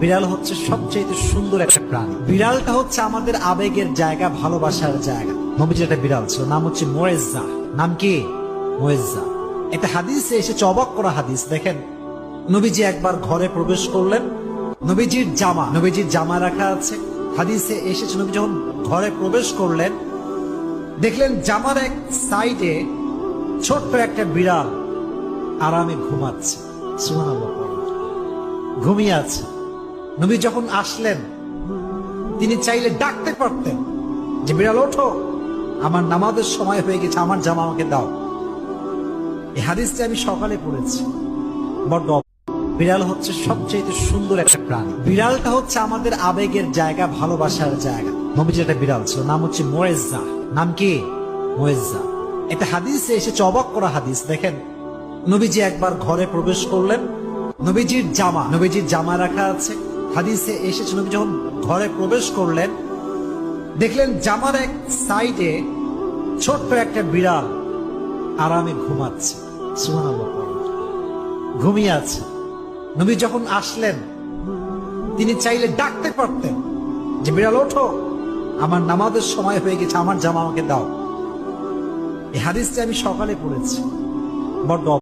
বিড়াল হচ্ছে সবচেয়ে সুন্দর একটা প্রাণী। বিড়ালটা হচ্ছে আমাদের আবেগের জায়গা, ভালোবাসার জায়গা। নবীজির একটা বিড়াল ছিল, নাম হচ্ছে মুয়েজ্জা। নাম কি? মুয়েজ্জা। একটা হাদিসে এসেছে, অবাক করা হাদিস। দেখেন, নবীজি একবার ঘরে প্রবেশ করলেন, নবীজির জামা রাখা আছে। হাদিসে এসেছে, নবী যখন ঘরে প্রবেশ করলেন, দেখলেন জামার এক সাইডে ছোট্ট একটা বিড়াল আরামে ঘুমাচ্ছে। সুবহানাল্লাহ, ঘুমিয়ে আছে। নবী যখন আসলেন, তিনি চাইলে ডাকতে পারতেন যে বিড়াল ওঠো, আমার নামাজের সময় হয়ে গেছে, আমার জামা আমাকে দাও। এই হাদিসটি আমি সকালে পড়েছি। বড্ড বিড়াল হচ্ছে সবচেয়ে সুন্দর একটা প্রাণী। বিড়ালটা হচ্ছে আমাদের আবেগের জায়গা, ভালোবাসার জায়গা। নবীজির একটা বিড়াল ছিল, নাম হচ্ছে মুয়েজ্জা। নাম কি? মুয়েজ্জা। একটা হাদিসে এসেছে, অবাক করা হাদিস। দেখেন, নবীজি একবার ঘরে প্রবেশ করলেন, নবীজির জামা রাখা আছে। হাদিসে এসেছে, নবী যখন ঘরে প্রবেশ করলেন, দেখলেন জামার এক সাইডে ছোট্ট একটা বিড়াল আরামে ঘুমাচ্ছে। সুবহানাল্লাহ, ঘুমিয়ে আছে। নবী যখন আসলেন, তিনি চাইলে ডাকতে পারতেন যে বিড়াল ওঠো, আমার নামাজের সময় হয়ে গেছে, আমার জামা আমাকে দাও। এই হাদিসটি আমি সকালে পড়েছি। বড্ড